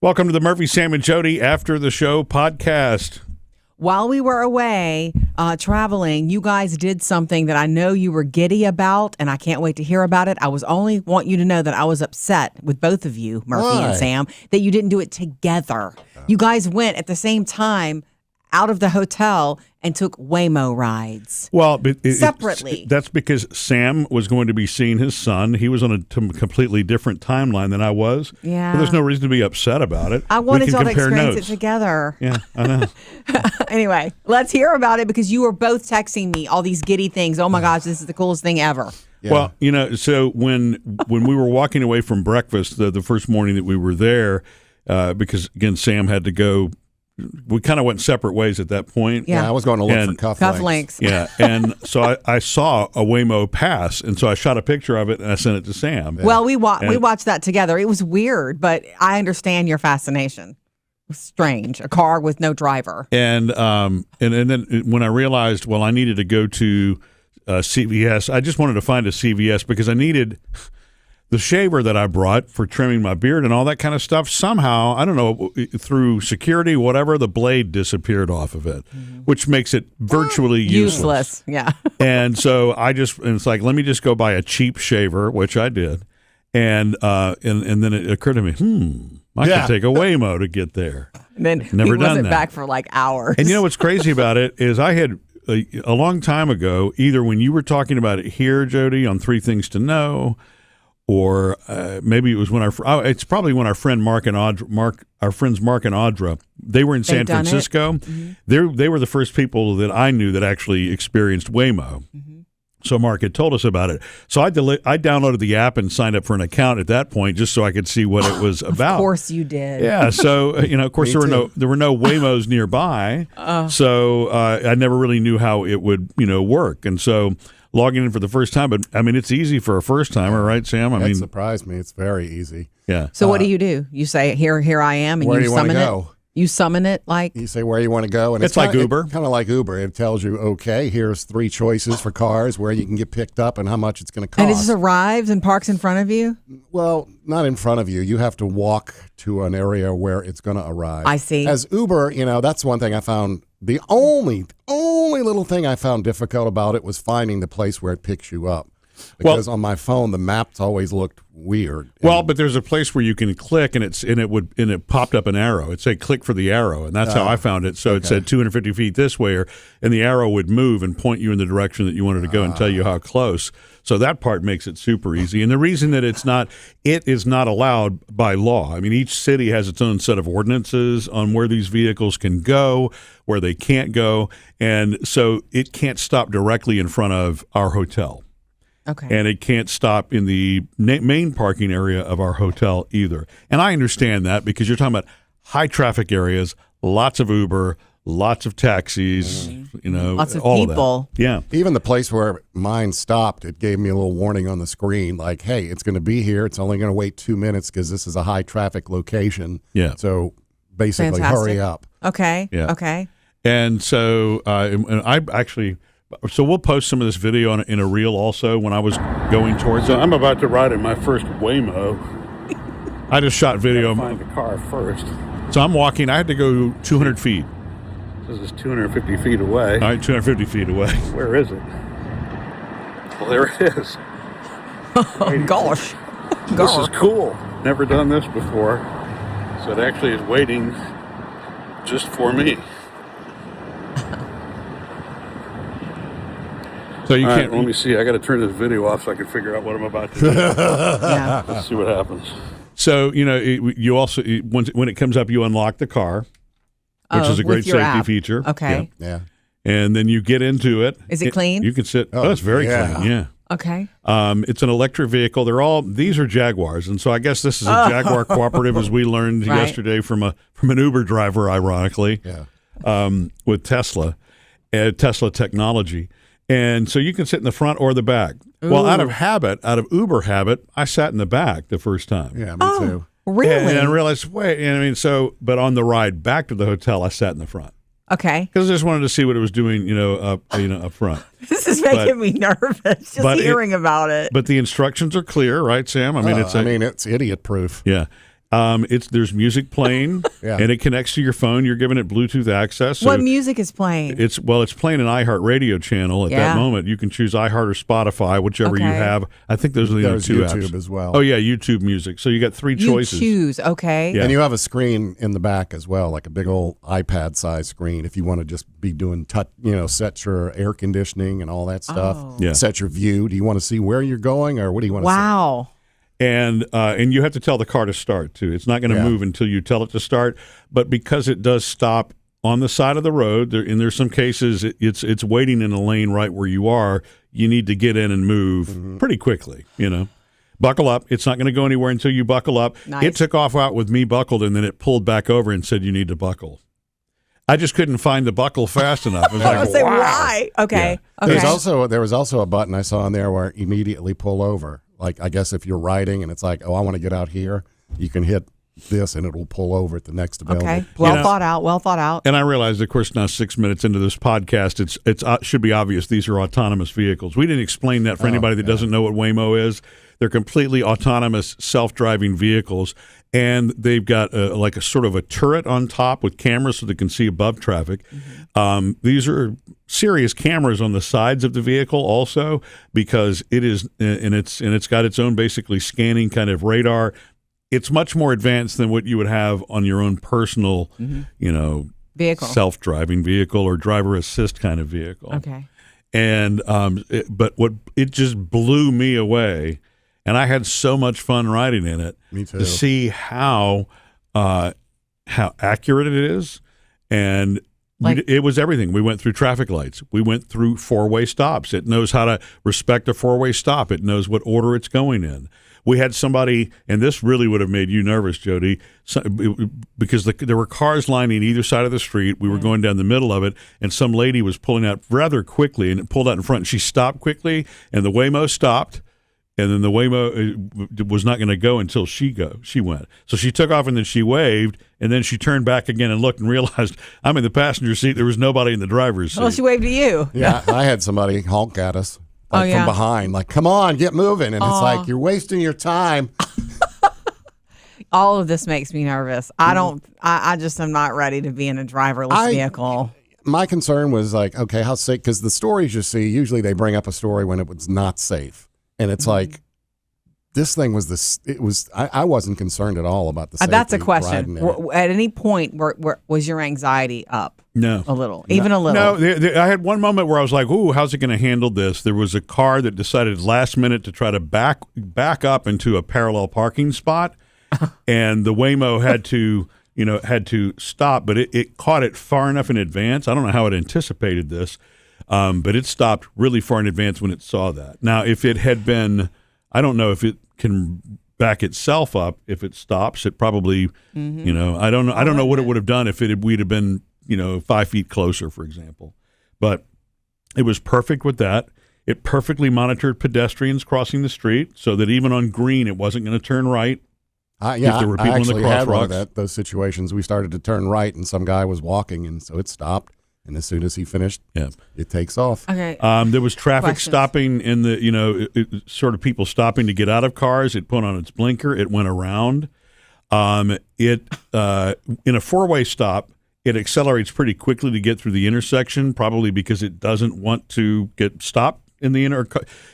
Welcome to the Murphy, Sam, and Jodi After the Show podcast. While we were away traveling, you guys did something that I know you were giddy about, and I can't wait to hear about it. I was only want you to know that I was upset with both of you, Murphy and Sam, that you didn't do it together. You guys went at the same time out of the hotel and took Waymo rides. Well, separately. That's because Sam was going to be seeing his son. He was on a completely different timeline than I was. Yeah. But there's no reason to be upset about it. I wanted y'all to experience notes. it together. Yeah, I know. Anyway, let's hear about it because you were both texting me all these giddy things. Oh my gosh, this is the coolest thing ever. Yeah. Well, so when we were walking away from breakfast the first morning that we were there, because again Sam had to go. We kind of went separate ways at that point. Yeah, I was going to look for cufflinks. Yeah, and so I saw a Waymo pass, and so I shot a picture of it and I sent it to Sam. Yeah. Well, we watched that together. It was weird, but I understand your fascination. It was strange, a car with no driver. And then when I realized, I needed to go to CVS. I just wanted to find a CVS because I needed the shaver that I brought for trimming my beard and all that kind of stuff. Somehow, I don't know, through security, whatever, the blade disappeared off of it, which makes it virtually useless. Yeah. And so it's like, let me just go buy a cheap shaver, which I did. And then it occurred to me, I could take a Waymo to get there. And then Never he done wasn't that. back for like hours. And you know what's crazy about it is I had a long time ago, either when you were talking about it here, Jodi, on 3 Things to Know, or maybe it was when it's probably when our friend Mark and Audra, they were in San Francisco. They were the first people that I knew that actually experienced Waymo. So Mark had told us about it. So I downloaded the app and signed up for an account at that point just so I could see what it was about. Of course you did. Yeah. So of course there were no Waymos nearby. So I never really knew how it would work, and so logging in for the first time. But I mean, it's easy for a first timer, right, Sam? It surprised me. It's very easy. Yeah. So what do? You say, here I am, and where you do you summon want to go? You summon it like? You say where you want to go. And it's like Uber. Kind of like Uber. It tells you, okay, here's 3 choices for cars, where you can get picked up and how much it's going to cost. And it just arrives and parks in front of you? Well, not in front of you. You have to walk to an area where it's going to arrive. I see. As Uber, that's one thing I found. The only little thing I found difficult about it was finding the place where it picks you up. Because on my phone, the maps always looked weird. But there's a place where you can click, and it popped up an arrow. It said click for the arrow, and that's how I found it. So it said 250 feet this way, and the arrow would move and point you in the direction that you wanted to go and tell you how close. So that part makes it super easy. And the reason that it is not allowed by law. I mean, each city has its own set of ordinances on where these vehicles can go, where they can't go, and so it can't stop directly in front of our hotel. Okay. And it can't stop in the main parking area of our hotel either. And I understand that because you're talking about high traffic areas, lots of Uber, lots of taxis, lots of all people. Of that. Yeah. Even the place where mine stopped, it gave me a little warning on the screen, like, hey, it's going to be here. It's only going to wait 2 minutes because this is a high traffic location. Yeah. So basically, hurry up. Okay. Yeah. Okay. And so So we'll post some of this video in a reel also when I was going towards it. I'm about to ride in my first Waymo. I just shot video. Find the car first. So I'm walking. I had to go 200 feet. This is 250 feet away. All right, 250 feet away. Where is it? Well, there it is. Oh, gosh. This is cool. Never done this before. So it actually is waiting just for me. So you can't. Let me see. I got to turn this video off so I can figure out what I'm about to do. Yeah. Let's see what happens. So you also when it comes up, you unlock the car, which is a great safety feature. Okay. Yeah. And then you get into it. Is it clean? You can sit. Oh, it's very clean. Yeah. Okay. It's an electric vehicle. These are Jaguars, and so I guess this is a Jaguar cooperative, as we learned yesterday from an Uber driver, ironically. Yeah. With Tesla technology. And so you can sit in the front or the back. Ooh. Well, out of Uber habit, I sat in the back the first time. Yeah, me too. Really? And I realized, but on the ride back to the hotel, I sat in the front. Okay. Because I just wanted to see what it was doing, up front. This is making me nervous just hearing about it. But the instructions are clear, right, Sam? I mean, it's idiot proof. Yeah. There's music playing, and it connects to your phone. You're giving it Bluetooth access. So what music is playing? It's playing an iHeartRadio channel at that moment. You can choose iHeart or Spotify, whichever you have. I think those are the other two YouTube apps as well. Oh yeah, YouTube Music. So you got three choices. Choose, okay. Yeah. And you have a screen in the back as well, like a big old iPad size screen. If you want to just be doing set your air conditioning and all that stuff. Set your view. Do you want to see where you're going, or what do you want to see? Wow. And you have to tell the car to start too. It's not going to move until you tell it to start. But because it does stop on the side of the road, and there's some cases it's waiting in a lane right where you are. You need to get in and move pretty quickly. Buckle up. It's not going to go anywhere until you buckle up. Nice. It took off out with me buckled, and then it pulled back over and said you need to buckle. I just couldn't find the buckle fast enough. I was like, say why? Okay. Yeah. Okay. There was also a button I saw on there where immediately pull over. Like, I guess if you're riding and it's like, oh, I want to get out here, you can hit this and it'll pull over at the next available. Okay. Well thought out. And I realized, of course, now 6 minutes into this podcast, it should be obvious these are autonomous vehicles. We didn't explain that for anybody that doesn't know what Waymo is. They're completely autonomous, self-driving vehicles, and they've got like a sort of a turret on top with cameras so they can see above traffic. These are serious cameras on the sides of the vehicle also, because it is, and it's got its own basically scanning kind of radar. It's much more advanced than what you would have on your own personal, vehicle, self-driving vehicle or driver assist kind of vehicle. Okay. And but it just blew me away, and I had so much fun riding in it. Me too. To see how accurate it is, and it was everything. We went through traffic lights. We went through four-way stops. It knows how to respect a four-way stop. It knows what order it's going in. We had somebody, and this really would have made you nervous, Jodi, because there were cars lining either side of the street. We were going down the middle of it, and some lady was pulling out rather quickly, and it pulled out in front. And she stopped quickly, and the Waymo stopped, and then the Waymo was not going to go until she went. So she took off, and then she waved, and then she turned back again and looked and realized I'm in the passenger seat. There was nobody in the driver's seat. Well, she waved to you. Yeah, I had somebody honk at us. From behind, like, come on, get moving. And it's like, you're wasting your time. All of this makes me nervous. I just am not ready to be in a driverless vehicle. My concern was like, okay, how safe? Because the stories you see, usually they bring up a story when it was not safe. And it's like, this thing was this, it was, I wasn't concerned at all about the safety. That's a question. At any point, was your anxiety up? No. A little. Even a little? No. I had one moment where I was like, ooh, how's it going to handle this? There was a car that decided last minute to try to back up into a parallel parking spot. And the Waymo had to stop, but it caught it far enough in advance. I don't know how it anticipated this, but it stopped really far in advance when it saw that. Now, if it had been, I don't know if it can back itself up. If it stops, it probably, I don't know. I don't know what it would have done if we'd have been, 5 feet closer, for example. But it was perfect with that. It perfectly monitored pedestrians crossing the street so that even on green, it wasn't going to turn right. If there were people in the crosswalks. Had one of those situations. We started to turn right, and some guy was walking, and so it stopped. And as soon as he finished, it takes off. Okay. There was traffic stopping in the, sort of people stopping to get out of cars. It put on its blinker. It went around. In a four-way stop, it accelerates pretty quickly to get through the intersection, probably because it doesn't want to get stopped in the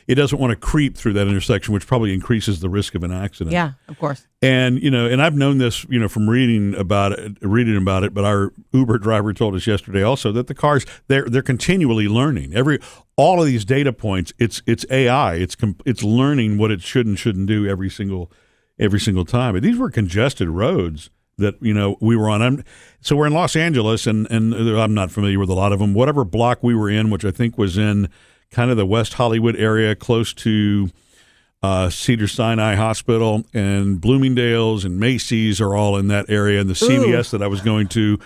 it doesn't want to creep through that intersection, which probably increases the risk of an accident. Yeah, of course. And and I've known this, from reading about it. But our Uber driver told us yesterday also that the cars they're continually learning. All of these data points, it's AI. It's learning what it should and shouldn't do every single time. But these were congested roads that we were on. So we're in Los Angeles, and I'm not familiar with a lot of them. Whatever block we were in, which I think was in kind of the West Hollywood area, close to Cedars-Sinai Hospital, and Bloomingdale's and Macy's are all in that area. And the CVS that I was going to,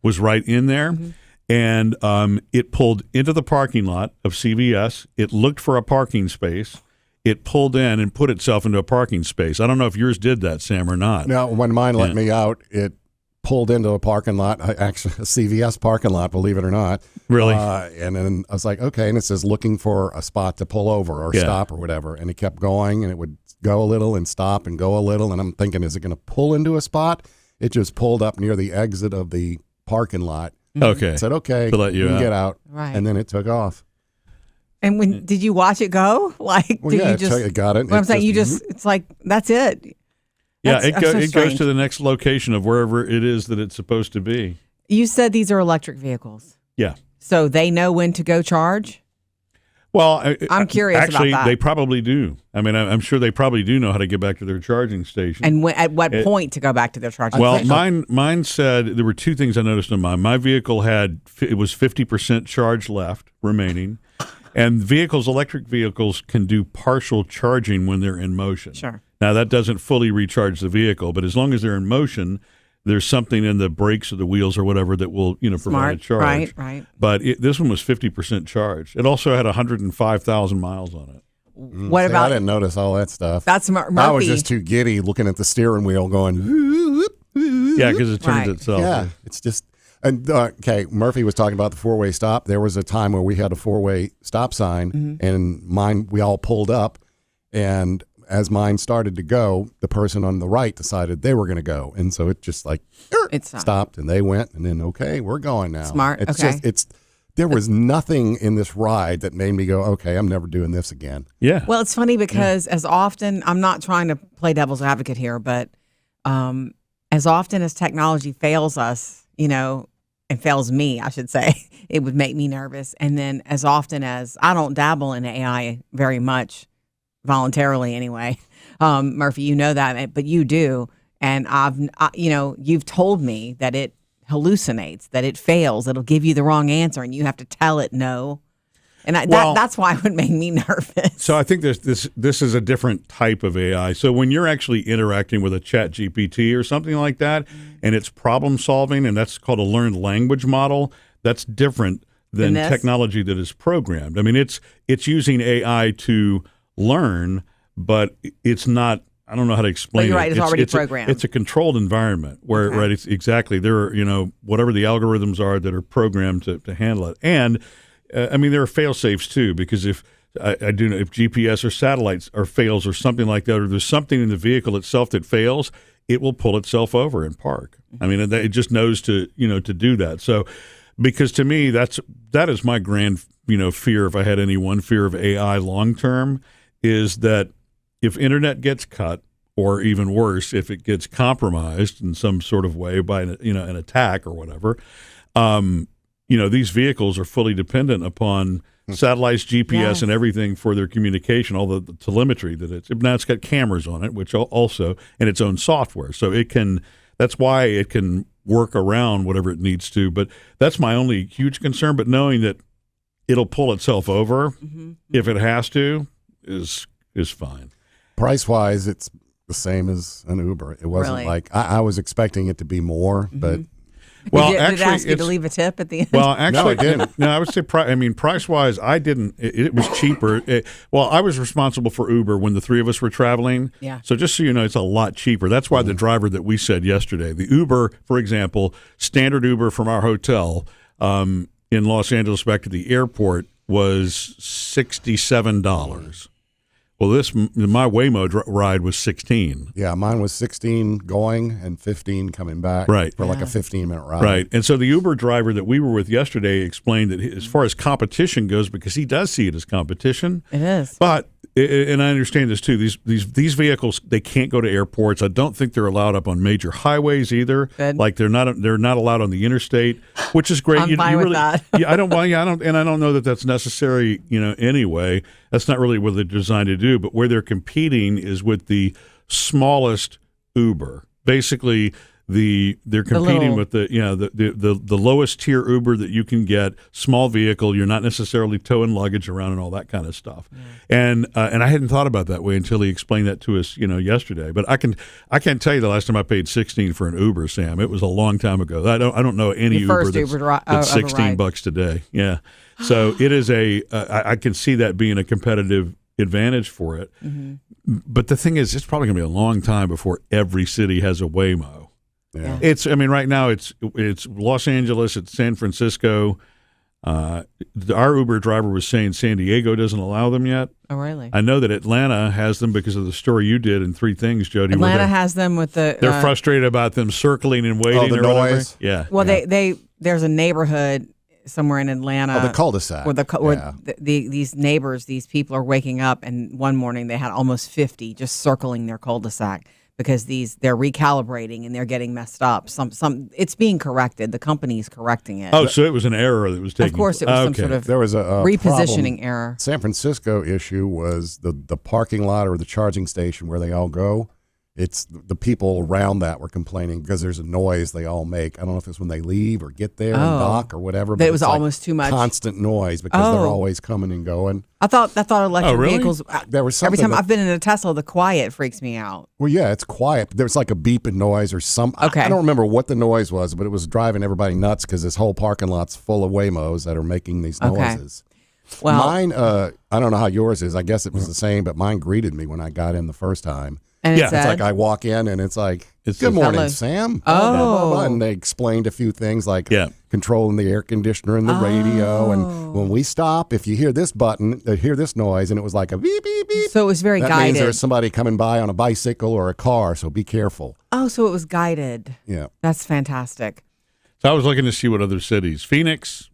was right in there. Mm-hmm. And it pulled into the parking lot of CVS. It looked for a parking space. It pulled in and put itself into a parking space. I don't know if yours did that, Sam, or not. No, when mine let me out, it pulled into a parking lot, actually a CVS parking lot, believe it or not. Really? And then I was like, okay. And it says looking for a spot to pull over or stop or whatever. And it kept going, and it would go a little and stop and go a little. And I'm thinking, is it going to pull into a spot? It just pulled up near the exit of the parking lot. Okay. Said, okay, to let you can get out. Right. And then it took off. And when did you watch it go? Like, Well, did yeah, you just? it got it. What I'm saying, it's like that's it. Yeah, That's so it goes strange. to the next location of wherever it is that it's supposed to be. You said these are electric vehicles, Yeah. so they know when to go charge. Well, I'm curious actually, about that. they probably do. I mean, I'm sure they probably do know how to get back to their charging station. And at what point to go back to their charging Well, station? mine said there were two things I noticed on mine. My vehicle it was 50% charge left remaining, and electric vehicles can do partial charging when they're in motion. Sure. Now that doesn't fully recharge the vehicle, but as long as they're in motion, there's something in the brakes or the wheels or whatever that will provide a charge. Right. But this one was 50% charged. It also had 105,000 miles on it. What See, about? I didn't notice all that stuff. That's Murphy. I was just too giddy looking at the steering wheel going, Yeah, because it turns Right. itself. yeah, it's just. And okay, Murphy was talking about the four-way stop. There was a time where we had a four-way stop sign, and mine, we all pulled up, and as mine started to go, the person on the right decided they were going to go, and so it just like It's not. stopped, and they went, and then okay, we're going now. Smart, It's okay. just there was nothing in this ride that made me go, okay, I'm never doing this again. Yeah. Well, it's funny because as often, I'm not trying to play devil's advocate here, but as often as technology fails us, and fails me, I should say, it would make me nervous. And then as often as I don't dabble in AI very much, voluntarily anyway, Murphy, you know that, but you do. And you've told me that it hallucinates, that it fails, it'll give you the wrong answer, and you have to tell it no. And that's why it would make me nervous. So I think this is a different type of AI. So when you're actually interacting with a Chat GPT or something like that, and it's problem solving, and that's called a learned language model, that's different than technology that is programmed. I mean, it's using AI to learn, but it's not. I don't know how to explain you're it. right, it's already programmed. It's a controlled environment where, right, it's exactly. There are, whatever the algorithms are that are programmed to handle it. And I mean, there are fail safes too, because if I do know if GPS or satellites or fails or something like that, or there's something in the vehicle itself that fails, it will pull itself over and park. I mean, it just knows to do that. So, because to me, that is my grand fear. If I had any one fear of AI long term, is that if internet gets cut, or even worse, if it gets compromised in some sort of way by an attack or whatever. These vehicles are fully dependent upon satellites, GPS, and everything for their communication, all the telemetry that it's got cameras on it, which also, and its own software. So that's why it can work around whatever it needs to. But that's my only huge concern. But knowing that it'll pull itself over if it has to is fine. Price-wise, it's the same as an Uber. It wasn't Really? like I was expecting it to be more, but Well, did it actually, ask you to leave a tip at the end? Well, actually, No, it didn't. No, I would say, price-wise, I didn't. It was cheaper. I was responsible for Uber when the three of us were traveling. Yeah. So just so you know, it's a lot cheaper. That's why the driver that we said yesterday, the Uber, for example, standard Uber from our hotel in Los Angeles back to the airport was $67. Well, my Waymo ride was 16. yeah, mine was 16 going and 15 coming back Right. for like a 15-minute ride. Right. And so the Uber driver that we were with yesterday explained that as far as competition goes, because he does see it as competition. It is. But, and I understand this too, these vehicles, they can't go to airports. I don't think they're allowed up on major highways either. Good. Like they're not allowed on the interstate, which is great. I'm fine with that. I don't know that that's necessary, anyway. That's not really what they're designed to do. But where they're competing is with the smallest Uber. Basically, they're competing with the lowest tier Uber that you can get, small vehicle. You're not necessarily towing luggage around and all that kind of stuff. And I hadn't thought about that way until he explained that to us, yesterday. But I can't tell you the last time I paid $16 for an Uber, Sam. It was a long time ago. I don't know any Your Uber first that's Uber $16 today. Yeah. So it is I can see that being a competitive advantage for it. Mm-hmm. But the thing is, it's probably going to be a long time before every city has a Waymo. Yeah. Right now it's Los Angeles, it's San Francisco. Our Uber driver was saying San Diego doesn't allow them yet. Oh, really? I know that Atlanta has them because of the story you did in Three Things, Jodi. Atlanta has them with the. They're frustrated about them circling and waiting. The or noise. Whatever. Yeah. Well, they there's a neighborhood somewhere in Atlanta. Oh, the cul-de-sac. Where these neighbors, these people are waking up, and one morning they had almost 50 just circling their cul-de-sac because they're recalibrating and they're getting messed up. Some it's being corrected. The company's correcting it. Oh, so it was an error that was taken. Of course, it was some sort of there was a repositioning error. San Francisco issue was the parking lot or the charging station where they all go. It's the people around that were complaining because there's a noise they all make. I don't know if it's when they leave or get there and dock or whatever. But it was almost too much. Constant noise because they're always coming and going. I thought electric really? vehicles. There was every something time I've been in a Tesla, the quiet freaks me out. Well, yeah, it's quiet. There's like a beeping noise or something. Okay. I don't remember what the noise was, but it was driving everybody nuts because this whole parking lot's full of Waymos that are making these noises. Well, mine, I don't know how yours is. I guess it was the same, but mine greeted me when I got in the first time. and Yeah, it It's said, like I walk in and it's like, It's good just, morning, hello. Sam. Oh. Blah, blah, blah. And they explained a few things like controlling the air conditioner and the radio. And when we stop, if you hear this button, hear this noise, and it was like a beep, beep, beep. so it was very That guided. means there's somebody coming by on a bicycle or a car, so be careful. Oh, so it was guided. Yeah. That's fantastic. So I was looking to see what other cities. Phoenix,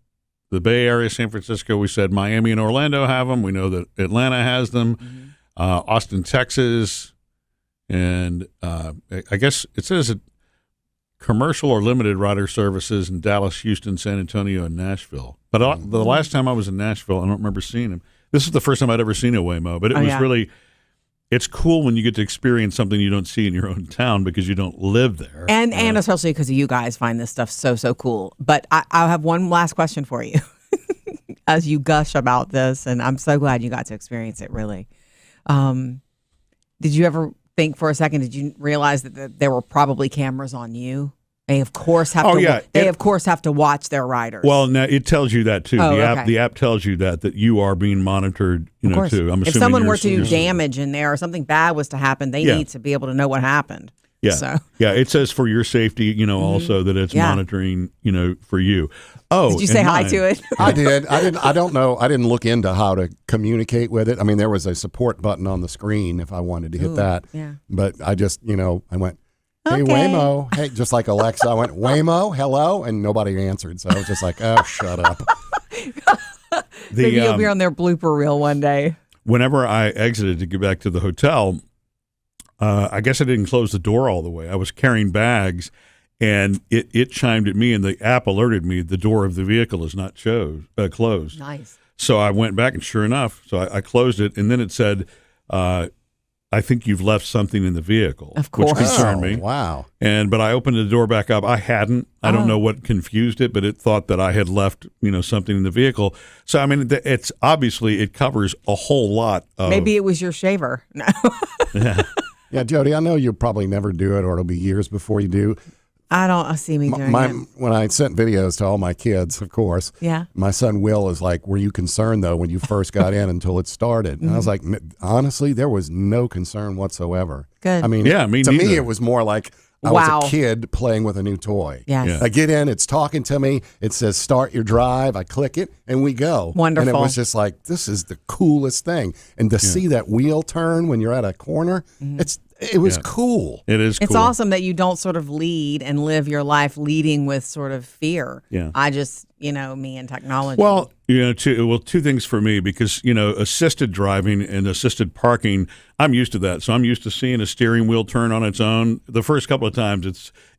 the Bay Area, San Francisco. We said Miami and Orlando have them. We know that Atlanta has them. Austin, Texas. And I guess it says that commercial or limited rider services in Dallas, Houston, San Antonio, and Nashville. But the last time I was in Nashville, I don't remember seeing him. This is the first time I'd ever seen a Waymo, but it was really, it's cool when you get to experience something you don't see in your own town because you don't live there. And especially because you guys find this stuff so cool. But I'll have one last question for you as you gush about this, and I'm so glad you got to experience it, really. Did you ever think for a second, did you realize that there were probably cameras on you? They of course have of course have to watch their riders. Well, now it tells you that too. Oh, The app tells you that you are being monitored, too. I'm assuming if someone were to do damage in there or something bad was to happen, they need to be able to know what happened. Yeah. So. Yeah, it says for your safety, also that it's monitoring, for you. Oh, did you say hi to it? I did. I don't know. I didn't look into how to communicate with it. I mean, there was a support button on the screen if I wanted to hit that. Yeah. But I just, I went, hey, Waymo. Hey, just like Alexa, I went, Waymo, hello? And nobody answered. So I was just like, oh, shut up. Maybe you'll be on their blooper reel one day. Whenever I exited to get back to the hotel, I guess I didn't close the door all the way. I was carrying bags, and it chimed at me, and the app alerted me the door of the vehicle is not closed. Nice. So I went back, and sure enough, so I closed it, and then it said, I think you've left something in the vehicle, of course. Which concerned me. Wow. But I opened the door back up. I hadn't. I don't know what confused it, but it thought that I had left, something in the vehicle. So, I mean, it's obviously it covers a whole lot of. Maybe it was your shaver. No. Yeah, Jodi, I know you'll probably never do it, or it'll be years before you do. I don't see me doing it. When I sent videos to all my kids, of course, my son Will is like, were you concerned, though, when you first got in until it started? And I was like, honestly, there was no concern whatsoever. Good. I mean, to me, it was more like I was a kid playing with a new toy. Yes. Yeah. I get in, it's talking to me, it says start your drive, I click it, and we go. Wonderful. And it was just like, this is the coolest thing. And to see that wheel turn when you're at a corner, it was cool. It is cool. It's awesome that you don't sort of lead and live your life leading with sort of fear. Yeah. I just, me and technology. Well, two things for me because, assisted driving and assisted parking, I'm used to that. So I'm used to seeing a steering wheel turn on its own. The first couple of times,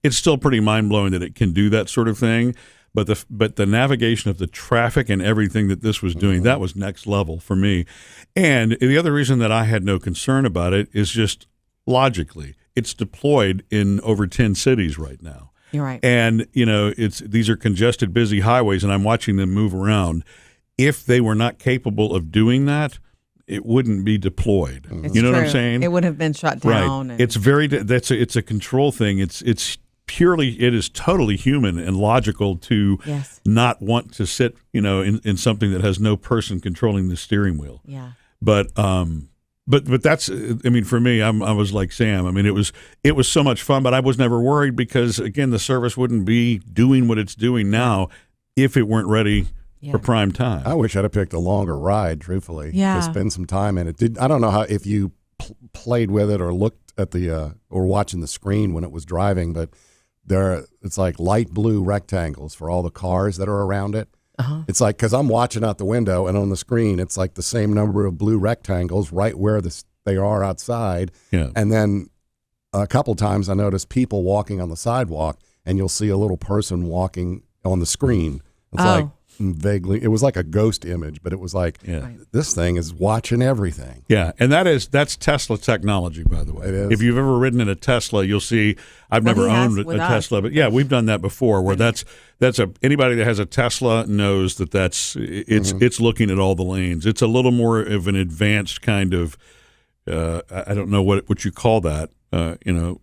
it's still pretty mind-blowing that it can do that sort of thing. But the navigation of the traffic and everything that this was doing, that was next level for me. And the other reason that I had no concern about it is just logically, it's deployed in over 10 cities right now. You're right. And, these are congested, busy highways, and I'm watching them move around. If they were not capable of doing that, it wouldn't be deployed. It's you know true. what I'm saying? It would have been shut down. Right. It's it's a control thing. It is totally human and logical to not want to sit, in something that has no person controlling the steering wheel. Yeah. But that's, I mean, for me, I was like Sam. I mean, it was so much fun, but I was never worried because, again, the service wouldn't be doing what it's doing now if it weren't ready for prime time. I wish I'd have picked a longer ride, truthfully, Yeah. to spend some time in it. I don't know if you played with it or looked at or watching the screen when it was driving, but it's like light blue rectangles for all the cars that are around it. Uh-huh. It's like, because I'm watching out the window and on the screen, it's like the same number of blue rectangles right where they are outside. Yeah. And then a couple times I noticed people walking on the sidewalk, and you'll see a little person walking on the screen. It's like vaguely, it was like a ghost image, but it was like, this thing is watching everything. Yeah, and that's Tesla technology, by the way. It is. If you've ever ridden in a Tesla, you'll see. I've never owned a Tesla, but yeah, we've done that before. Where anybody that has a Tesla knows it's looking at all the lanes. It's a little more of an advanced kind of. I don't know what you call that. Lane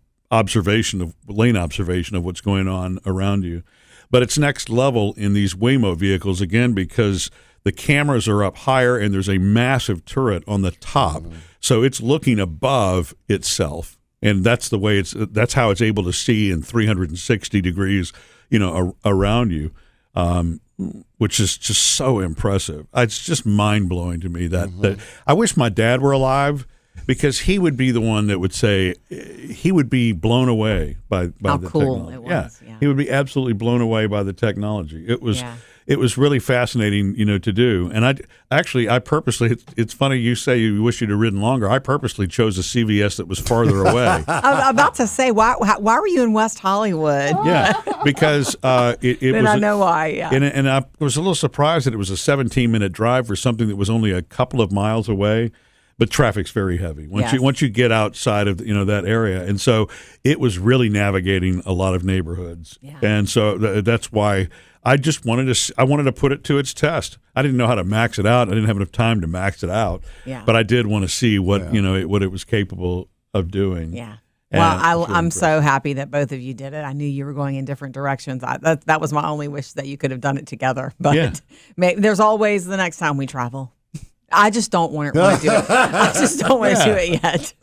observation of what's going on around you. But it's next level in these Waymo vehicles, again, because the cameras are up higher and there's a massive turret on the top. So it's looking above itself. And that's the way that's how it's able to see in 360 degrees, around you, which is just so impressive. It's just mind blowing to me that I wish my dad were alive, because he would be the one that would say he would be blown away by how the cool technology. it was. Yeah. He would be absolutely blown away by the technology. It was really fascinating, to do. And I purposely, it's funny you say you wish you'd have ridden longer. I purposely chose a CVS that was farther away. I was about to say, why were you in West Hollywood? Yeah, because it then was. I know why. Yeah. And I was a little surprised that it was a 17-minute drive for something that was only a couple of miles away. But traffic's very heavy once you get outside of that area, and so it was really navigating a lot of neighborhoods, and so that's why I just wanted to put it to its test. I didn't know how to max it out. I didn't have enough time to max it out, but I did want to see what it was capable of doing. Yeah. Well, I'm so happy that both of you did it. I knew you were going in different directions. That was my only wish, that you could have done it together. But there's always the next time we travel. I just don't want to do it. I just don't want to do it yet.